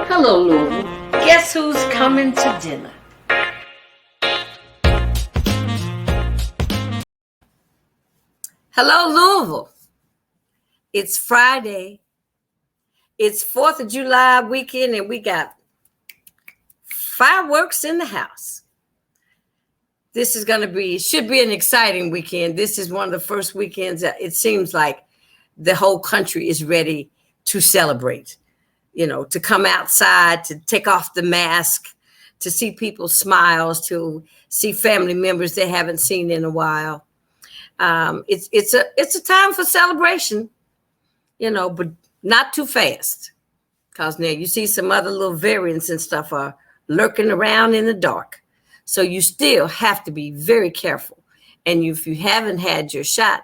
Hello, Louisville. Guess who's coming to dinner? Hello, Louisville. It's Friday. It's 4th of July weekend, and we got fireworks in the house. This is going to be, should be an exciting weekend. This is one of the first weekends that it seems like the whole country is ready to celebrate. You know, to come outside, to take off the mask, to see people's smiles, to see family members they haven't seen in a while. It's a time for celebration, you know, but not too fast. Because now you see some other little variants and stuff are lurking around in the dark. So you still have to be very careful. And if you haven't had your shot,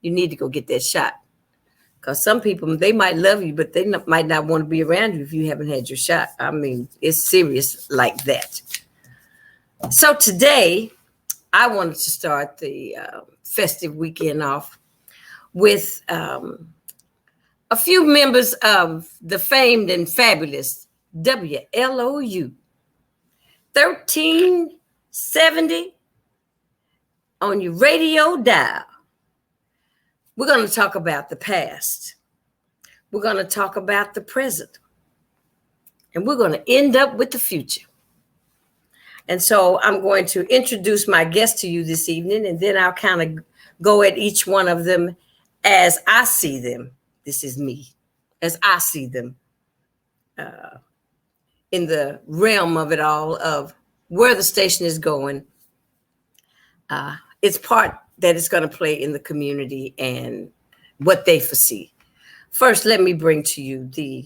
you need to go get that shot. Because some people, they might love you, but they might not want to be around you if you haven't had your shot. I mean, it's serious like that. So today, I wanted to start the festive weekend off with a few members of the famed and fabulous WLOU. 1370 on your radio dial. We're going to talk about the past. We're going to talk about the present. And we're going to end up with the future. And so I'm going to introduce my guests to you this evening, and then I'll kind of go at each one of them as I see them. This is me, as I see them in the realm of it all, of where the station is going. It's part that it's going to play in the community and what they foresee. First, let me bring to you the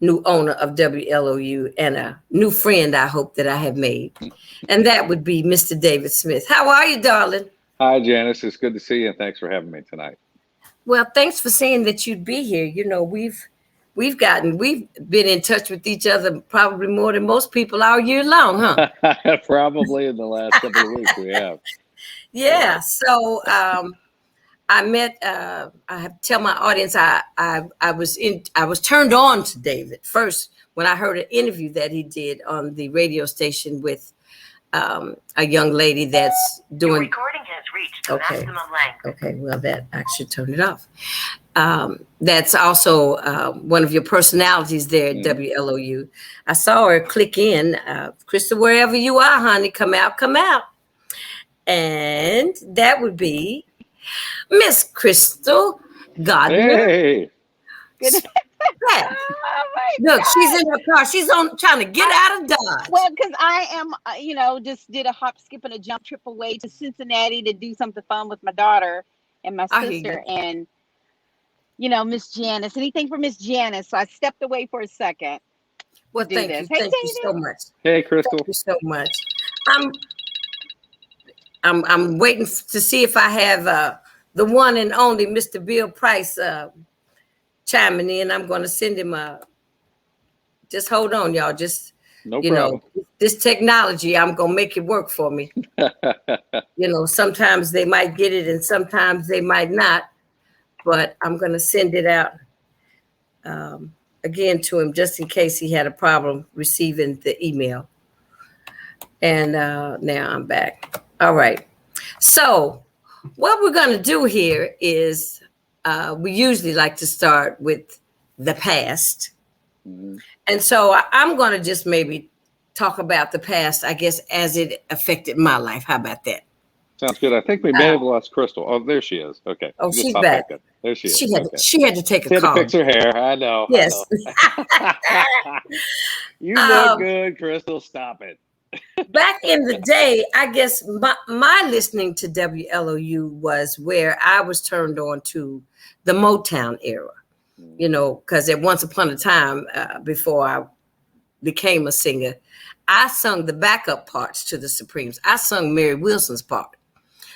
new owner of WLOU and a new friend I hope that I have made. And that would be Mr. David Smith. How are you, darling? Hi, Janice. It's good to see you, and thanks for having me tonight. Well, thanks for saying that you'd be here. You know, we've been in touch with each other probably more than most people all year long, huh? Probably in the last couple of weeks we have. Yeah. So I met. I have to tell my audience I was turned on to David first when I heard an interview that he did on the radio station with a young lady that's doing. Your recording has reached the maximum length. Okay. Well, that I should turn it off. That's also one of your personalities there at WLOU. I saw her click in. Krystal, wherever you are, honey, come out. And that would be Miss Krystal Goodner. Hey. Yeah. Look, she's in her car. She's trying to get out of Dodge. Well, because I am, just did a hop, skip, and a jump trip away to Cincinnati to do something fun with my daughter and my sister. And, Miss Janice, anything for Miss Janice. So I stepped away for a second. Well, thank you. Thank you so much. Hey, Krystal. Thank you so much. I'm waiting to see if I have the one and only Mr. Bill Price chiming in. I'm going to send him just hold on, y'all. Just, no problem. This technology, I'm going to make it work for me. Sometimes they might get it and sometimes they might not. But I'm going to send it out again to him just in case he had a problem receiving the email. And now I'm back. All right. So what we're going to do here is we usually like to start with the past. Mm-hmm. And so I'm going to just maybe talk about the past, I guess, as it affected my life. How about that? Sounds good. I think we may have lost Krystal. Oh, there she is. Okay. Oh, she's back. There she is. She had to take a call. She had to fix her hair. I know. Yes. I know. You look good, Krystal. Stop it. Back in the day, I guess my listening to WLOU was where I was turned on to the Motown era, because at once upon a time, before I became a singer, I sung the backup parts to the Supremes. I sung Mary Wilson's part.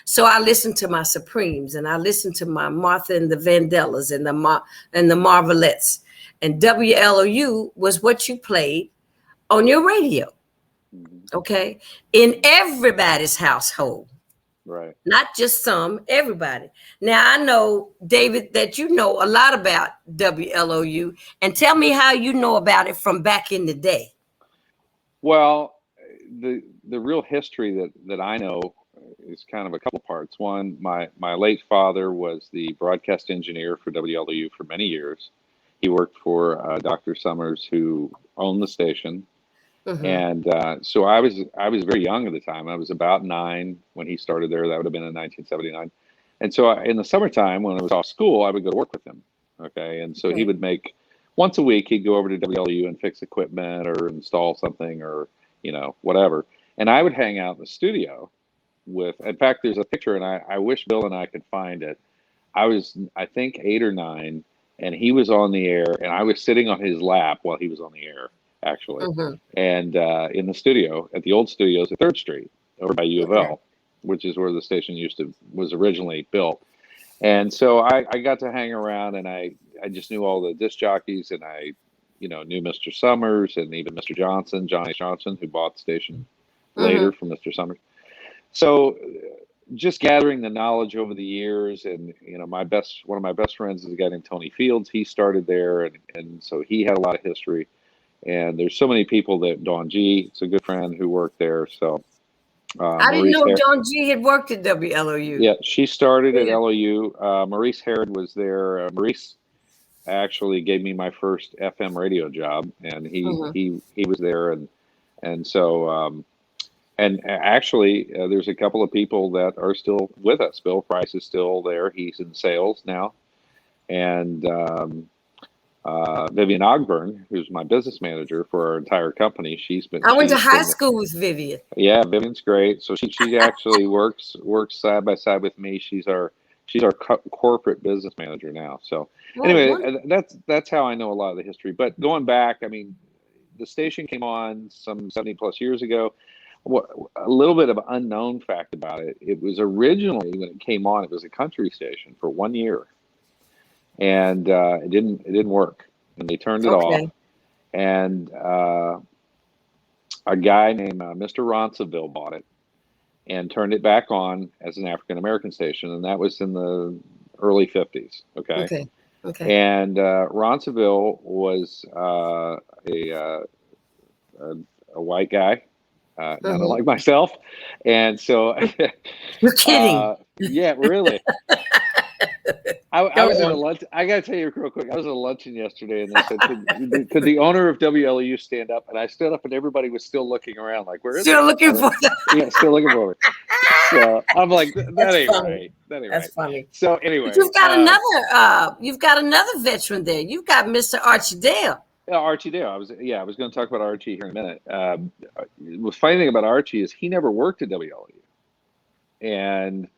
So I listened to my Supremes and I listened to my Martha and the Vandellas and the Marvelettes. And WLOU was what you played on your radio. Okay. In everybody's household, Right. Not just some, everybody. Now, I know, David, that you know a lot about WLOU, and tell me how you know about it from back in the day. Well, the real history that I know is kind of a couple parts. One, my late father was the broadcast engineer for WLOU for many years. He worked for Dr. Summers, who owned the station. And so I was very young at the time. I was about 9 when he started there. That would have been in 1979. And so in the summertime, when I was off school, I would go to work with him. Okay. And so he would make once a week, he'd go over to WLU and fix equipment or install something or, whatever. And I would hang out in the studio with, in fact, there's a picture, and I wish Bill and I could find it. I was, I think, 8 or 9, and he was on the air, and I was sitting on his lap while he was on the air, actually. And in the studio, at the old studios at 3rd Street, over by U of L, which is where the station was originally built. And so I got to hang around, and I just knew all the disc jockeys, and I, knew Mr. Summers and even Mr. Johnson, Johnny Johnson, who bought the station later from Mr. Summers. So just gathering the knowledge over the years, and one of my best friends is a guy named Tony Fields. He started there, and so he had a lot of history. And there's so many people that Dawn G, it's a good friend who worked there. So I didn't know Dawn G had worked at WLOU. Yeah, she started at LOU. Maurice Herod was there. Maurice actually gave me my first FM radio job, and he was there, and so and actually there's a couple of people that are still with us. Bill Price is still there. He's in sales now, and Vivian Ogburn, who's my business manager for our entire company, I went to high school with Vivian. Yeah, Vivian's great. So she actually works side by side with me. She's our corporate business manager now. So anyway, that's how I know a lot of the history. But going back, I mean, the station came on some 70 plus years ago. A little bit of an unknown fact about it: it was originally, when it came on, it was a country station for 1 year. And it didn't work, and they turned it off. And a guy named Mr. Ronceville bought it and turned it back on as an African American station, and that was in the early 50s. Okay. And Ronceville was a white guy, not unlike myself, and so you're kidding. Yeah, really. I was at a lunch. I got to tell you real quick. I was at a luncheon yesterday, and they said, "Could the owner of WLU stand up?" And I stood up, and everybody was still looking around, like, "Where is still looking for?" Yeah, still looking for it. So I'm like, "That ain't right. That ain't That's right." funny. So anyway, but you've got another veteran there. You've got Mr. Archie Dale. Yeah, Archie Dale. I was going to talk about Archie here in a minute. The funny thing about Archie is he never worked at WLU, and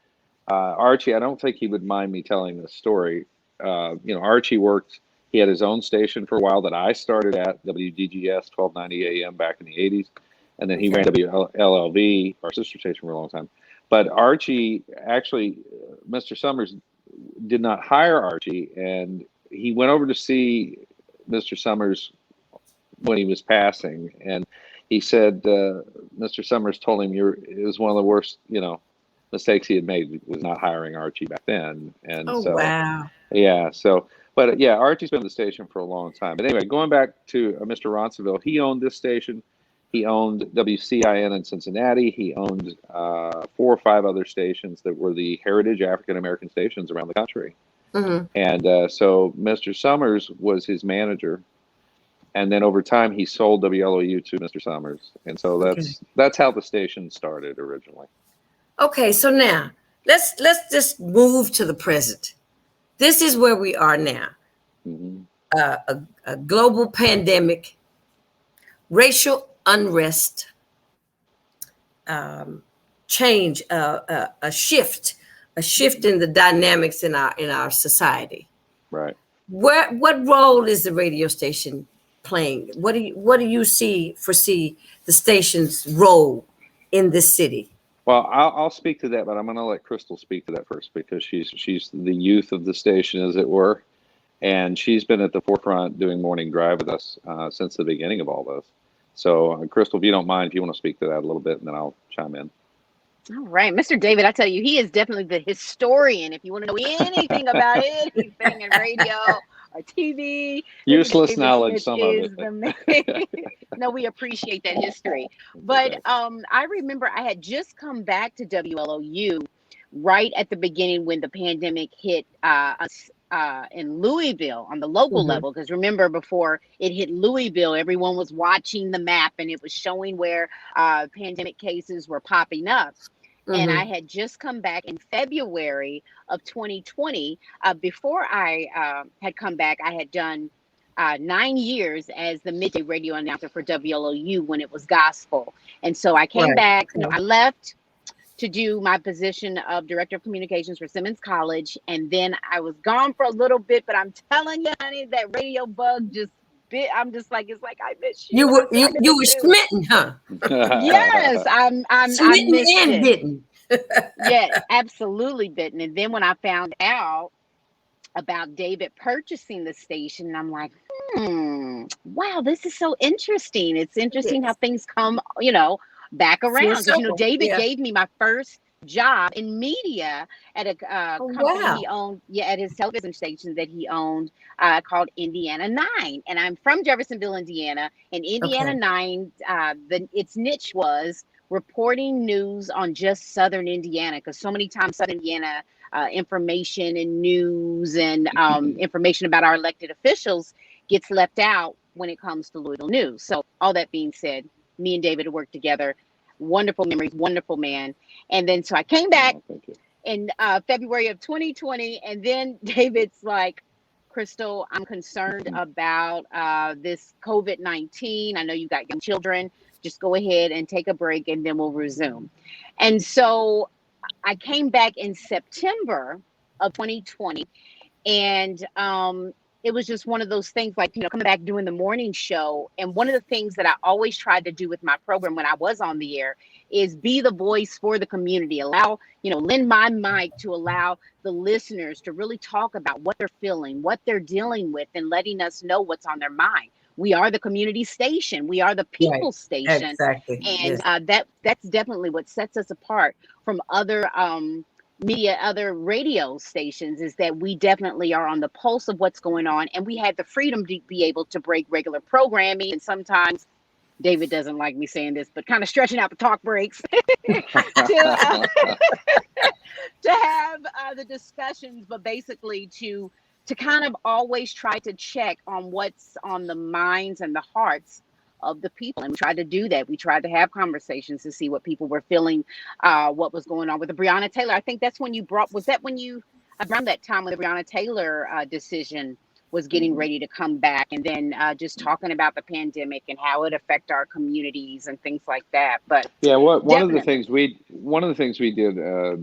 Archie, I don't think he would mind me telling this story. Archie worked, he had his own station for a while that I started at, WDGS 1290 AM back in the 80s. And then he ran WLLV, our sister station, for a long time. But Archie, actually, Mr. Summers did not hire Archie. And he went over to see Mr. Summers when he was passing. And he said, Mr. Summers told him, it was one of the worst, mistakes he had made was not hiring Archie back then. And wow. Yeah. So, but yeah, Archie's been at the station for a long time. But anyway, going back to Mr. Ronceville, he owned this station. He owned WCIN in Cincinnati. He owned 4 or 5 other stations that were the heritage African American stations around the country. And so Mr. Summers was his manager. And then over time, he sold WLOU to Mr. Summers. And so that's how the station started originally. Okay, so now let's just move to the present. This is where we are now. A global pandemic, racial unrest, change, a shift in the dynamics in our society. Right. What role is the radio station playing? What do you foresee the station's role in this city? Well, I'll speak to that, but I'm going to let Krystal speak to that first, because she's the youth of the station, as it were, and she's been at the forefront doing morning drive with us since the beginning of all this. So, Krystal, if you don't mind, if you want to speak to that a little bit, and then I'll chime in. All right, Mr. David, I tell you, he is definitely the historian. If you want to know anything about anything in radio or TV, Mr. Useless David knowledge, Smith some of is it. the man. No, we appreciate that history. But Okay. I remember I had just come back to WLOU right at the beginning when the pandemic hit us in Louisville on the local Mm-hmm. level. Because remember, before it hit Louisville, everyone was watching the map and it was showing where pandemic cases were popping up. And I Mm-hmm. had just come back in February of 2020. Before I had come back, I had done 9 years as the midday radio announcer for WLOU when it was gospel. And so I came Right. back, I left to do my position of director of communications for Simmons College. And then I was gone for a little bit, but I'm telling you, honey, that radio bug just bit. I'm just like, it's like, I miss you. You And I were said, I miss you were you. smitten, huh? Yes, I Smitten missed and it. bitten. Yeah, absolutely bitten. And then when I found out about David purchasing the station, I'm like, wow, this is so interesting. It's interesting how Yes. things come, back Full around. Because, circle. David Yeah. gave me my first job in media at a Oh, company wow. he owned, at his television station that he owned called Indiana 9. And I'm from Jeffersonville, Indiana. And Indiana Okay. 9, its niche was reporting news on just Southern Indiana, because so many times Southern Indiana information and news and information about our elected officials gets left out when it comes to Louisville news. So all that being said, me and David worked together. Wonderful memories, wonderful man. And then so I came back Oh, thank you. in February of 2020, and then David's like, Krystal, I'm concerned about this COVID-19. I know you got young children. Just go ahead and take a break, and then we'll resume. And so I came back in September of 2020, and it was just one of those things, like, coming back doing the morning show. And one of the things that I always tried to do with my program when I was on the air is be the voice for the community, lend my mic to allow the listeners to really talk about what they're feeling, what they're dealing with, and letting us know what's on their mind. We are the community station. We are the Right. people station. Exactly. And Yes. that's definitely what sets us apart from other media, other radio stations, is that we definitely are on the pulse of what's going on, and we had the freedom to be able to break regular programming. And sometimes David doesn't like me saying this, but kind of stretching out the talk breaks to, to have the discussions, but basically to kind of always try to check on what's on the minds and the hearts of the people. And we tried to do that. We tried to have conversations to see what people were feeling, what was going on with the Breonna Taylor. I think that's when was that when you, around that time when the Breonna Taylor decision was getting ready to come back, and then just talking about the pandemic and how it affect our communities and things like that. But Yeah, one of the definitely. things we did,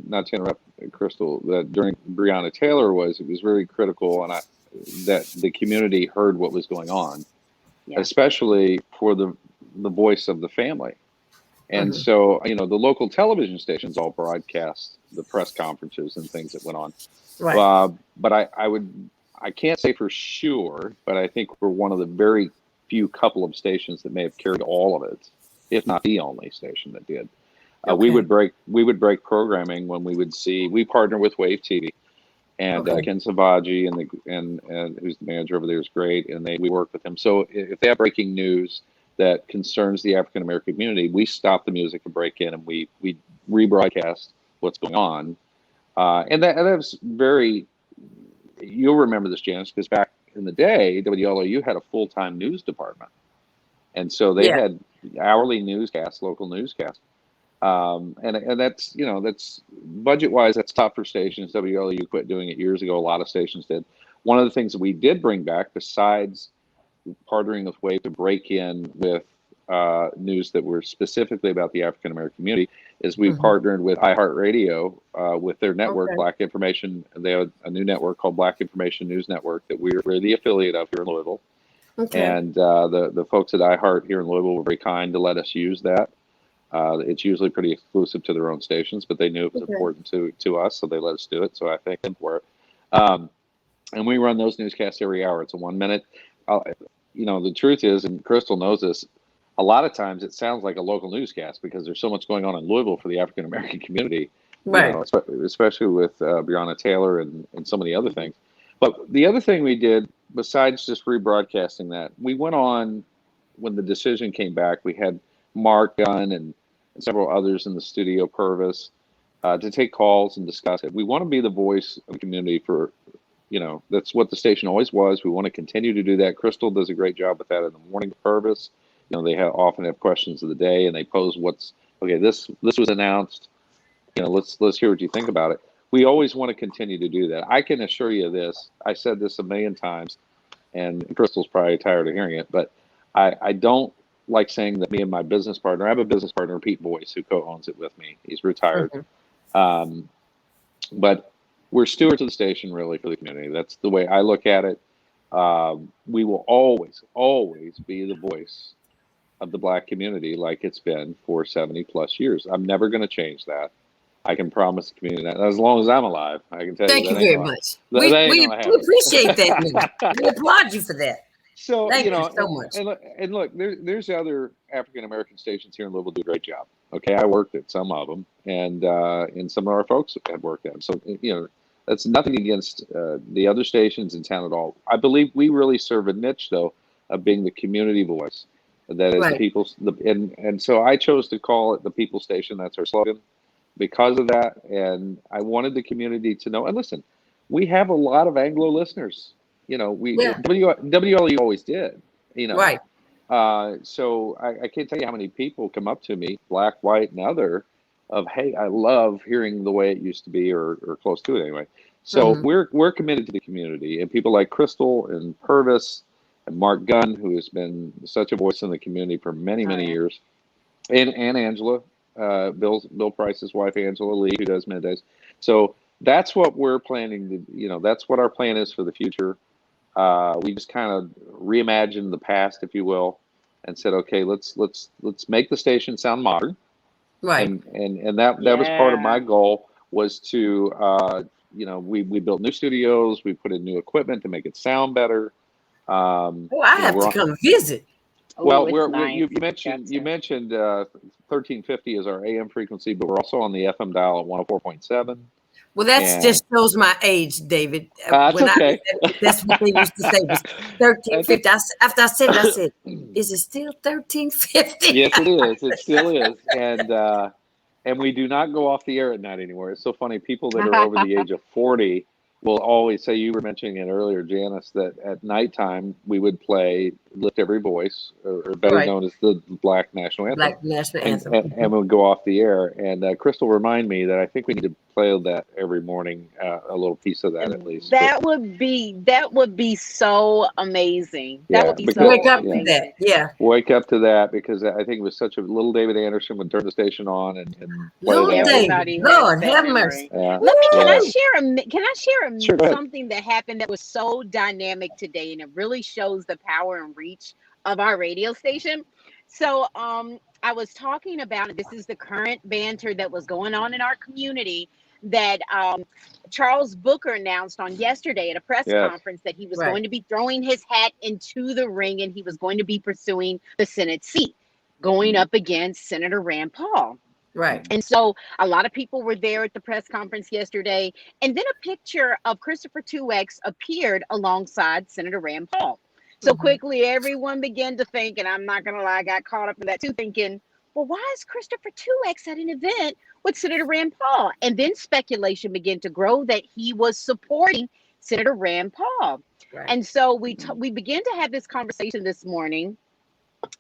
not to interrupt, Krystal, that during Breonna Taylor was, it was very critical, and that the community heard what was going on, Yeah. especially for the voice of the family. And Mhm. so, the local television stations all broadcast the press conferences and things that went on. Right. But I can't say for sure, but I think we're one of the very few couple of stations that may have carried all of it, if not the only station that did. We Okay. would break programming when we partner with Wave TV, and Okay. Ken Savaji and who's the manager over there is great, and we work with him. So if they have breaking news that concerns the African American community, we stop the music and break in, and we rebroadcast what's going on. And that was very. You'll remember this, Janice, because back in the day, WLOU had a full-time news department, and so they Yeah. had hourly newscasts, local newscasts. And that's budget-wise, that's tough for stations. WLOU quit doing it years ago. A lot of stations did. One of the things that we did bring back, besides partnering with Wave to break in with news that were specifically about the African American community, is we partnered with iHeartRadio with their network, Okay. Black Information. They have a new network called Black Information News Network that we're the affiliate of here in Louisville. Okay. And the folks at iHeart here in Louisville were very kind to let us use that. It's usually pretty exclusive to their own stations, but they knew it was important to us, so they let us do it. So I thank them for it. And we run those newscasts every hour. It's a 1 minute. The truth is, and Krystal knows this, a lot of times it sounds like a local newscast because there's so much going on in Louisville for the African American community, Right. Especially with Breonna Taylor and so many other things. But the other thing we did, besides just rebroadcasting that, we went on when the decision came back. We had Mark Gunn and several others in the studio, Purvis, to take calls and discuss it. We want to be the voice of the community for, that's what the station always was. We want to continue to do that. Krystal does a great job with that in the morning, Purvis. They often have questions of the day, and they pose this was announced. Let's hear what you think about it. We always want to continue to do that. I can assure you this. I said this a million times, and Krystal's probably tired of hearing it, but I don't like saying that me and my business partner, I have a business partner, Pete Boyce, who co-owns it with me. He's retired. But we're stewards of the station, really, for the community. That's the way I look at it. We will always be the voice of the Black community like it's been for 70 plus years. I'm never going to change that. I can promise the community that as long as I'm alive. I can tell Thank you. you very much. We appreciate that. We applaud you for that. So, Thank you so much. And look, there's other African American stations here in Louisville do a great job. Okay, I worked at some of them, and some of our folks had worked at them. So, that's nothing against the other stations in town at all. I believe we really serve a niche, though, of being the community voice. That is right. people's, and so I chose to call it the People Station. That's our slogan because of that. And I wanted the community to know. And listen, we have a lot of Anglo listeners. WLOU always did. Right. So I can't tell you how many people come up to me, black, white, and other, of hey, I love hearing the way it used to be, or close to it anyway. So we're committed to the community, and people like Krystal and Purvis and Mark Gunn, who has been such a voice in the community for many years, and Angela, Bill Price's wife, Angela Lee, who does middays. So that's what we're planning to, that's what our plan is for the future. We just kind of reimagined the past, if you will, and said, okay, let's make the station sound modern. Right. And that was part of my goal, was to, we built new studios, we put in new equipment to make it sound better. I have to come visit. Well, you mentioned 1350 is our AM frequency, but we're also on the FM dial at 104.7. Well, that just shows my age, David. That's okay. That's what they used to say, was 1350. After I said it, I said, is it still 1350? Yes, it is. It still is. And we do not go off the air at night anymore. It's so funny. People that are over the age of 40 will always say, you were mentioning it earlier, Janice, that at nighttime we would play Lift Every Voice, or better known as the Black National Anthem. Black National Anthem. And we'll go off the air. And Krystal remind me that I think we need to play that every morning, a little piece of that at least. That would be so amazing. That would be so wake up to that. Yeah. Wake up to that, because I think it was such a little David Anderson would turn the station on and Lord have mercy. Yeah. Can I share something that happened that was so dynamic today, and it really shows the power and reach of our radio station. So I was talking about, and this is the current banter that was going on in our community, that Charles Booker announced on yesterday at a press conference that he was going to be throwing his hat into the ring, and he was going to be pursuing the Senate seat, going up against Senator Rand Paul. Right. And so a lot of people were there at the press conference yesterday. And then a picture of Christopher 2X appeared alongside Senator Rand Paul. So quickly, everyone began to think, and I'm not going to lie, I got caught up in that too, thinking, well, why is Christopher 2X at an event with Senator Rand Paul? And then speculation began to grow that he was supporting Senator Rand Paul. Right. And so we began to have this conversation this morning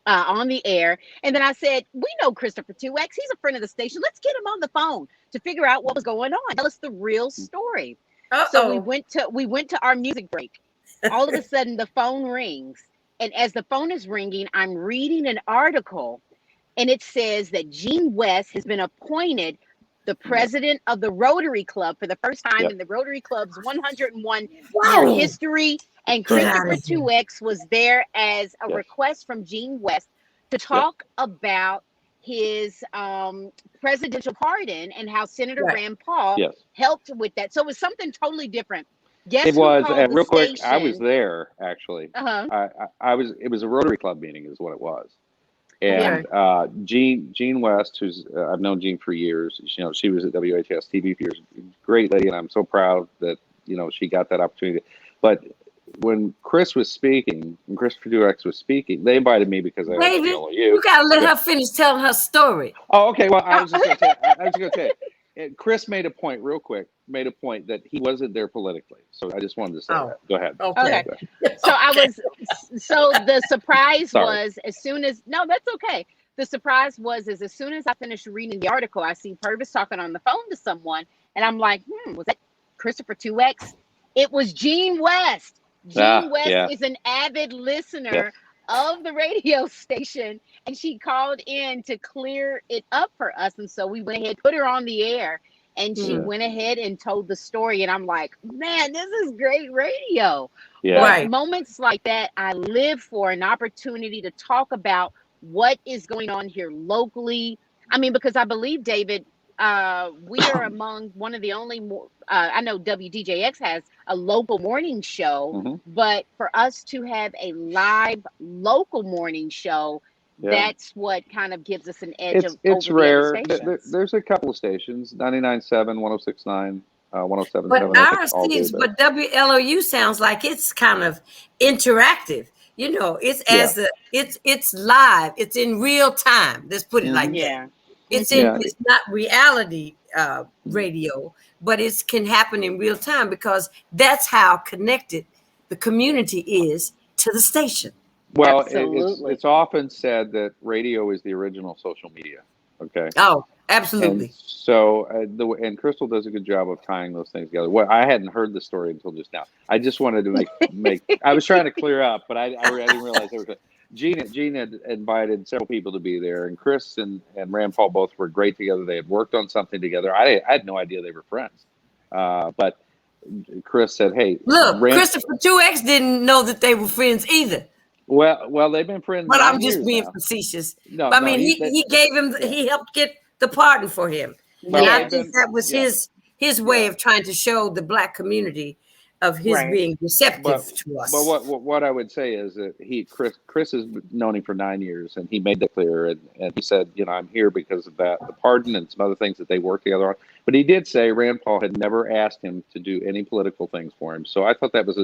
on the air. And then I said, we know Christopher 2X. He's a friend of the station. Let's get him on the phone to figure out what was going on. Tell us the real story. So we went to our music break. All of a sudden the phone rings. And as the phone is ringing, I'm reading an article, and it says that Gene West has been appointed the president of the Rotary Club for the first time in the Rotary Club's 101 year history. And Christopher 2X was there as a request from Gene West to talk about his presidential pardon and how Senator Rand Paul helped with that. So it was something totally different. Guess it was, and real quick, station? I was there actually. It was a Rotary Club meeting, is what it was. And Jean West, who's I've known Jean for years. You know, she was at WHS TV for years. Great lady, and I'm so proud that she got that opportunity. But when Chris was speaking, when Christopher Duex was speaking, they invited me because I David, you gotta let her finish telling her story. Oh, okay. Well, I was just going to tell you. Chris made a point real quick. Made a point that he wasn't there politically. So I just wanted to say that. Go ahead. Okay. So the surprise was as soon as that's okay. The surprise was as soon as I finished reading the article, I see Purvis talking on the phone to someone, and I'm like, was that Christopher 2X? It was Jean West. Jean West is an avid listener of the radio station, and she called in to clear it up for us. And so we went ahead, put her on the air, and she went ahead and told the story. And I'm like, man, this is great radio. But moments like that, I live for an opportunity to talk about what is going on here locally. I mean, because I believe, David, we are among one of the only I know WDJX has a local morning show, but for us to have a live local morning show, that's what kind of gives us an edge. It's rare. There's a couple of stations, 99.7, 106.9, 107.7. But ours seems, but WLOU sounds like it's kind of interactive. It's live. It's in real time. Let's put it like that. It's not reality radio, but it can happen in real time because that's how connected the community is to the station. Well, it's often said that radio is the original social media. Okay. Oh, absolutely. And so, and Krystal does a good job of tying those things together. Well, I hadn't heard the story until just now. I just wanted to make. I was trying to clear up, but I didn't realize there was. Gene had invited several people to be there, and Chris and Rand Paul both were great together. They had worked on something together. I had no idea they were friends, but Chris said, "Hey, look, Christopher 2X didn't know that they were friends either." Well, they've been friends. But I'm just being facetious. No, I mean, he gave him. He helped get the pardon for him, and I think that was his way of trying to show the Black community of his being receptive to us. But what I would say is that Chris has known him for 9 years, and he made that clear. And he said, I'm here because of that, the pardon and some other things that they worked together on. But he did say Rand Paul had never asked him to do any political things for him. So I thought that was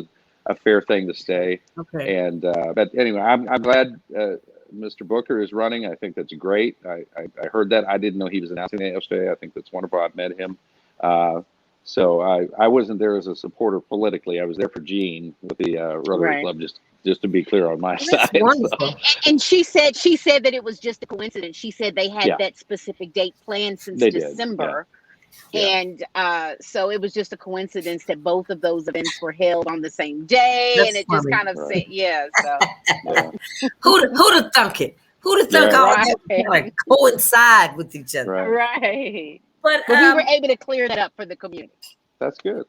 a fair thing to say. Okay. And but anyway, I'm glad Mr. Booker is running. I think that's great. I heard that. I didn't know he was announcing that yesterday. I think that's wonderful. I've met him. So I wasn't there as a supporter politically. I was there for Jean with the Rotary Club, just to be clear on my side. Wonderful. And she said that it was just a coincidence. She said they had that specific date planned since December. And so it was just a coincidence that both of those events were held on the same day. That's and it funny. Just kind of said, so. Who'd have thunk it? Who'd have thunk all that like coincide with each other? Right. But we were able to clear that up for the community. That's good.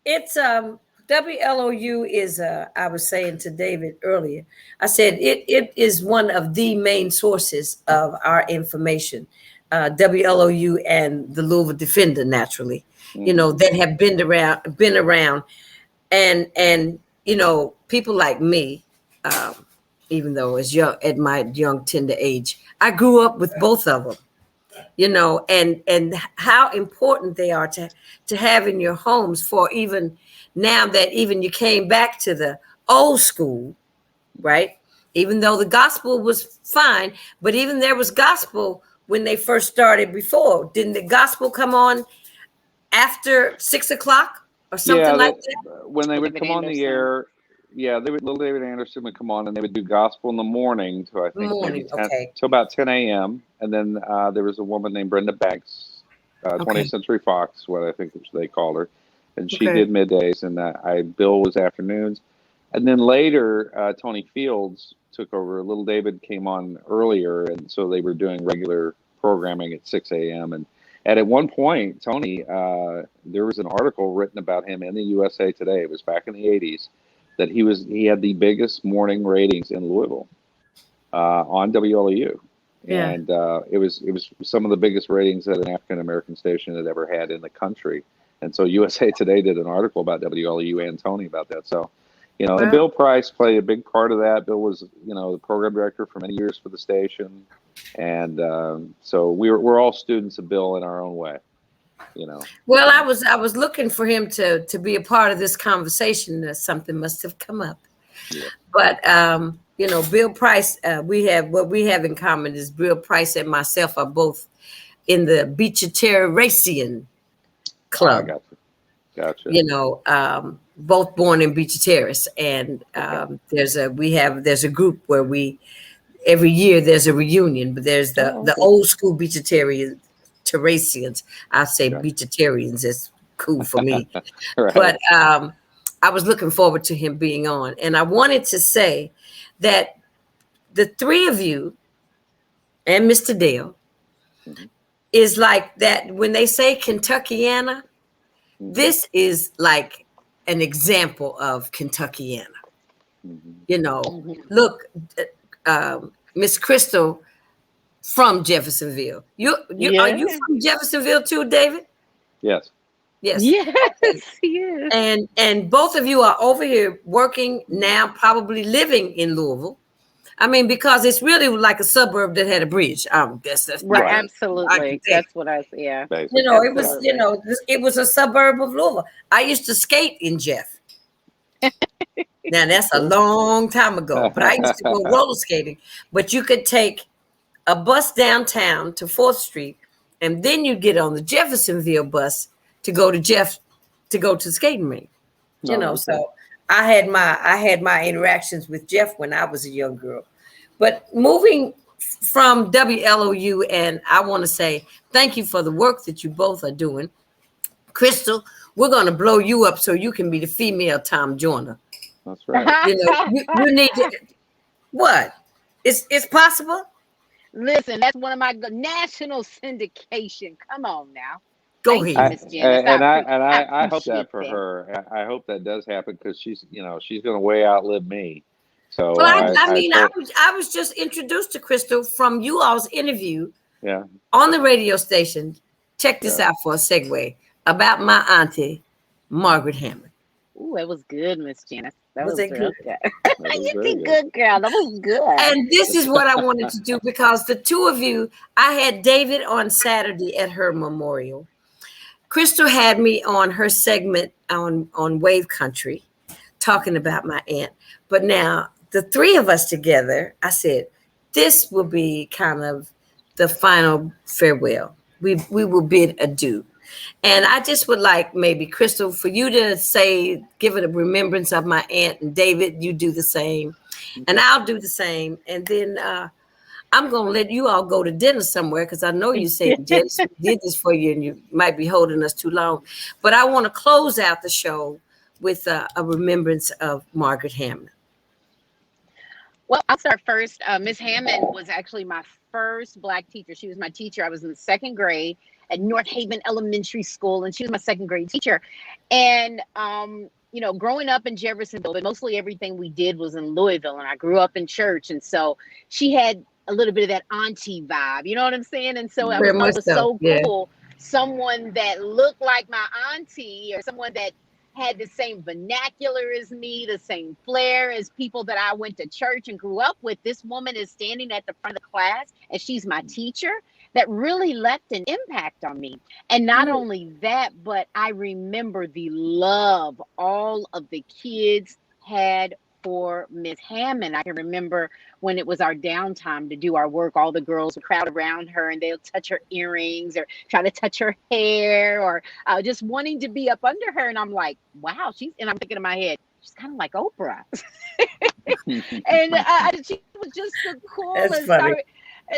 It's WLOU is I was saying to David earlier, I said it is one of the main sources of our information. WLOU and the Louisville Defender, naturally, that have been around, and people like me, even though at my young tender age, I grew up with both of them. And how important they are to have in your homes, for even now that even you came back to the old school, right? Even though the gospel was fine, but even there was gospel when they first started before. Didn't the gospel come on after 6 o'clock or something like that? When they would come on the air, little David Anderson would come on, and they would do gospel in the morning to till about 10 a.m. And then there was a woman named Brenda Banks, 20th Century Fox, what I think they called her, and she did middays, and Bill was afternoons. And then later, Tony Fields took over. Little David came on earlier, and so they were doing regular programming at 6 a.m. And at one point, Tony, there was an article written about him in the USA Today. It was back in the 80s. That he had the biggest morning ratings in Louisville on WLOU, and it was some of the biggest ratings that an African American station had ever had in the country. And so USA Today did an article about WLOU and Tony about that. So You know, and Bill Price played a big part of that. Bill was, you know, the program director for many years for the station, and so we're all students of Bill in our own way. You know. Well, I was looking for him to be a part of this conversation. That something must have come up. Yeah. But you know, Bill Price, we have in common is Bill Price and myself are both in the Beach-a-Terracian Club. Gotcha. You know, both born in Beach Terrace, and there's a group where every year there's a reunion, but there's the old school Terracians. I say Beachitarians. It's cool for me. Right. But I was looking forward to him being on, and I wanted to say that the three of you and Mr. Dale is like that. When they say Kentuckiana, this is like an example of Kentuckiana. You know, look, Miss Krystal from Jeffersonville. Are you from Jeffersonville too, David? Yes. Yes. Yes. And both of you are over here working now, probably living in Louisville. I mean, because it's really like a suburb that had a bridge. That's right. Absolutely. That's what I. Yeah. You know, it was. You know, it was a suburb of Louisville. I used to skate in Jeff. Now that's a long time ago, but I used to go roller skating. But you could take a bus downtown to 4th Street, and then you get on the Jeffersonville bus to go to the skating rink. You know, so I had my interactions with Jeff when I was a young girl. But moving from WLOU, and I want to say thank you for the work that you both are doing. Krystal, we're going to blow you up so you can be the female Tom Joyner. That's right. You know, you need to. What? It's possible. Listen, that's one of my national syndication. Come on now. Go ahead, Miss Janice. I hope that for her. I hope that does happen because she's going to way outlive me. So well, I was just introduced to Krystal from you all's interview. Yeah. On the radio station. Check this out for a segue about my auntie, Margaret Hammond. Ooh, it was good, Miss Janice. That was good. You did good, girl. That was good. And this is what I wanted to do because the two of you, I had David on Saturday at her memorial. Krystal had me on her segment on Wave Country talking about my aunt. But now the three of us together, I said, this will be kind of the final farewell. We will bid adieu. And I just would like maybe, Krystal, for you to say, give it a remembrance of my aunt, and David, you do the same. And I'll do the same. And then I'm going to let you all go to dinner somewhere because I know you said Jess did this for you and you might be holding us too long. But I want to close out the show with a remembrance of Margaret Hammond. Well, I'll start first. Miss Hammond was actually my first Black teacher. She was my teacher. I was in the 2nd grade at North Haven Elementary School, and she was my 2nd grade teacher. And, you know, growing up in Jeffersonville, but mostly everything we did was in Louisville, and I grew up in church. And so she had a little bit of that auntie vibe, you know what I'm saying? And so it was so cool. Someone that looked like my auntie or someone that had the same vernacular as me, the same flair as people that I went to church and grew up with. This woman is standing at the front of the class and she's my teacher. That really left an impact on me. And not only that, but I remember the love all of the kids had for Miss Hammond. I can remember when it was our downtime to do our work, all the girls would crowd around her and they'll touch her earrings or try to touch her hair or just wanting to be up under her. And I'm like, wow, and I'm thinking in my head, she's kind of like Oprah. And she was just the coolest. That's funny.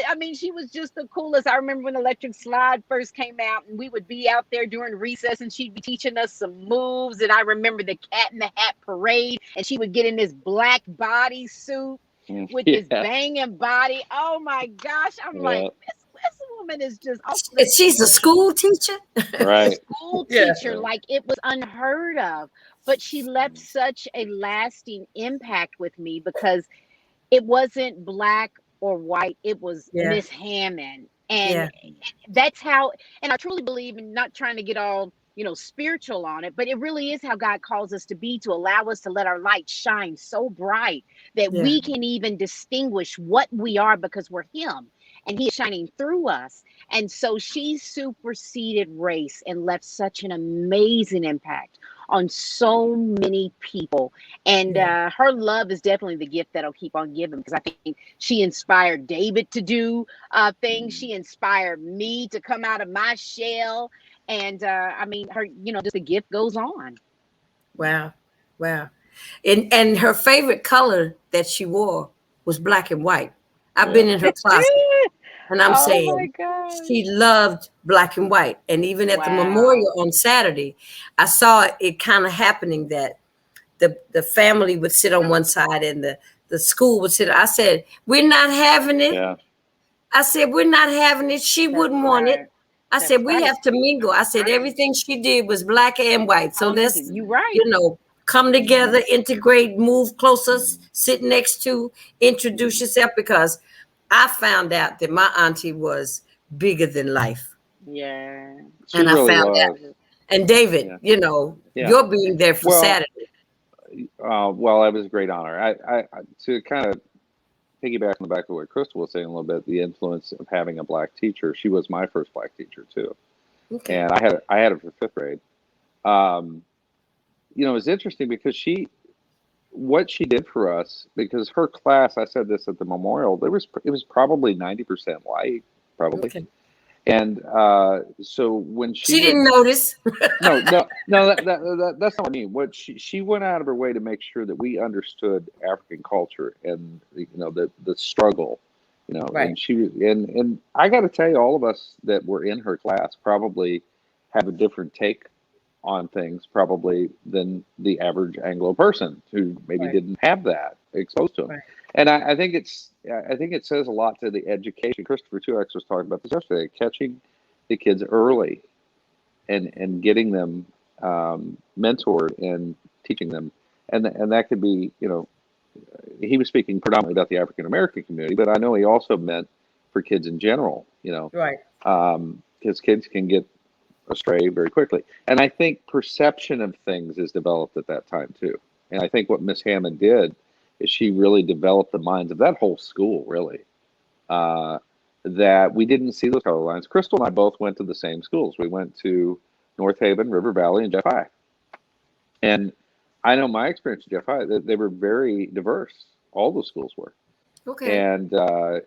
I mean, she was just the coolest. I remember when Electric Slide first came out and we would be out there during recess and she'd be teaching us some moves. And I remember the Cat in the Hat parade and she would get in this black bodysuit with this banging body. Oh my gosh. I'm like, this woman is just. She's a school teacher? Right. School teacher, like it was unheard of. But she left such a lasting impact with me because it wasn't black or white, it was Miss Hammond. And that's how, and I truly believe in not trying to get all spiritual on it, but it really is how God calls us to be, to allow us to let our light shine so bright that we can even distinguish what we are, because we're him and he is shining through us. And so she superseded race and left such an amazing impact on so many people. And her love is definitely the gift that'll keep on giving, because I think she inspired David to do things. She inspired me to come out of my shell. And I mean, her, just the gift goes on. Wow. And her favorite color that she wore was black and white. I've been in her closet, and I'm saying she loved black and white. And even at the memorial on Saturday, I saw it kind of happening that the family would sit on one side and the school would sit. I said, we're not having it. Yeah. I said, we're not having it. She wouldn't want it. I said, we have to mingle. I said, everything she did was black and white. So let's, come together, integrate, move closer, sit next to, introduce yourself, because I found out that my auntie was bigger than life. Yeah. And I found out. And David, you're being there for Saturday. Well, that was a great honor. I to kind of piggyback on the back of what Krystal was saying a little bit, the influence of having a black teacher. She was my first black teacher too. Okay. And I had her for fifth grade. It was interesting because what she did for us, because her class, I said this at the memorial, it was probably 90% white, probably. Okay. And so when she didn't notice. no, that's not what I mean. What she went out of her way to make sure that we understood African culture and the struggle, right. And and I got to tell you, all of us that were in her class probably have a different take on things probably than the average Anglo person who maybe didn't have that exposed to them. Right. And I think it says a lot to the education. Christopher Tuax was talking about this yesterday, catching the kids early and getting them mentored and teaching them. And that could be, he was speaking predominantly about the African American community, but I know he also meant for kids in general, right. Because kids can get astray very quickly. And I think perception of things is developed at that time too. And I think what Miss Hammond did is she really developed the minds of that whole school, really, that we didn't see those color lines. Krystal and I both went to the same schools. We went to North Haven, River Valley, and Jeff High. And I know my experience at Jeff High, they were very diverse. All the schools were. Okay. And I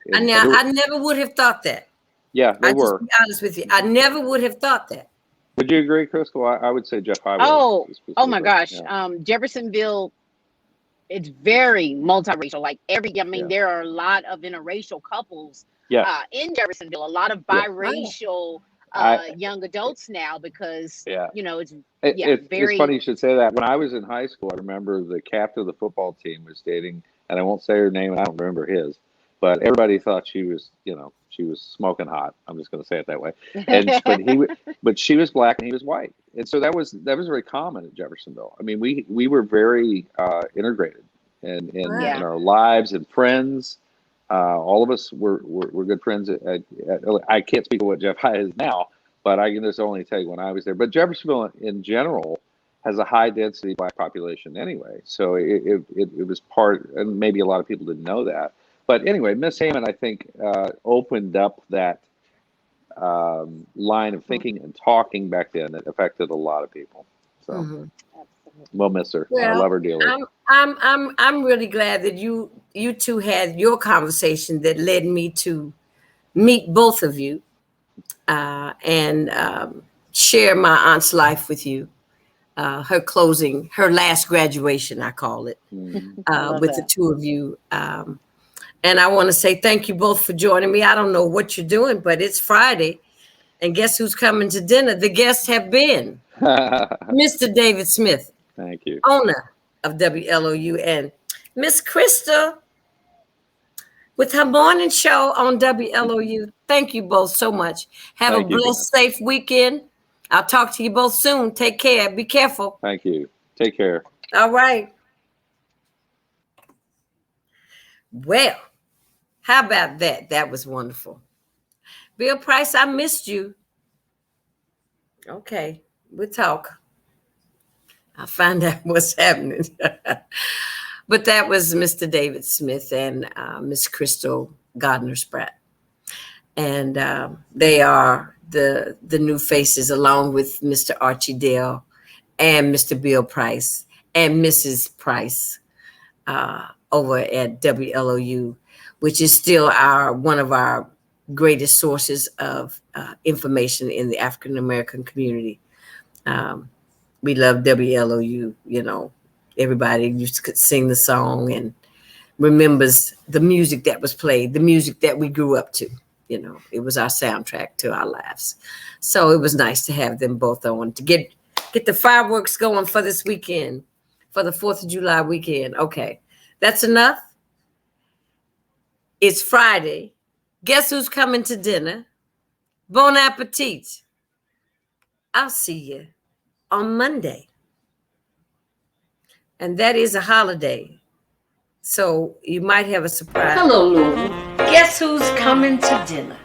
never would have thought that. Yeah, they were. Just be honest with you, I never would have thought that. Would you agree, Krystal? I would say Jeff High. Oh my gosh. Yeah. Jeffersonville, it's very multiracial. Like there are a lot of interracial couples in Jeffersonville, a lot of biracial young adults now, because it's funny you should say that. When I was in high school, I remember the captain of the football team was dating, and I won't say her name, and I don't remember his, but everybody thought she was, she was smoking hot. I'm just going to say it that way. And but she was black and he was white, and so that was very common at Jeffersonville. I mean, we were very integrated in our lives and friends. All of us were good friends. I can't speak of what Jeff High is now, but I can just only tell you when I was there. But Jeffersonville in general has a high density black population anyway, so it was part, and maybe a lot of people didn't know that. But anyway, Miss Hammond, I think, opened up that line of thinking and talking back then that affected a lot of people. So we'll miss her. Well, I love her dearly. I'm really glad that you two had your conversation that led me to meet both of you and share my aunt's life with you. Her last graduation, I call it, with the two of you. And I want to say thank you both for joining me. I don't know what you're doing, but it's Friday. And guess who's coming to dinner? The guests have been Mr. David Smith. Thank you. Owner of WLOU, and Miss Krystal with her morning show on WLOU. Thank you both so much. Have a blessed, safe weekend. I'll talk to you both soon. Take care. Be careful. Thank you. Take care. All right. Well, how about that? That was wonderful. Bill Price, I missed you. Okay. We'll talk. I'll find out what's happening. But that was Mr. David Smith and Miss Krystal Goodner-Spratt. And they are the new faces, along with Mr. Archie Dale and Mr. Bill Price and Mrs. Price over at WLOU, which is still one of our greatest sources of information in the African American community. We love WLOU. You know, everybody used to sing the song and remembers the music that was played, the music that we grew up to. You know, it was our soundtrack to our lives. So it was nice to have them both on to get the fireworks going for this weekend, for the 4th of July weekend. Okay, that's enough. It's Friday. Guess who's coming to dinner? Bon appetit. I'll see you on Monday. And that is a holiday. So you might have a surprise. Hello, Lou. Guess who's coming to dinner?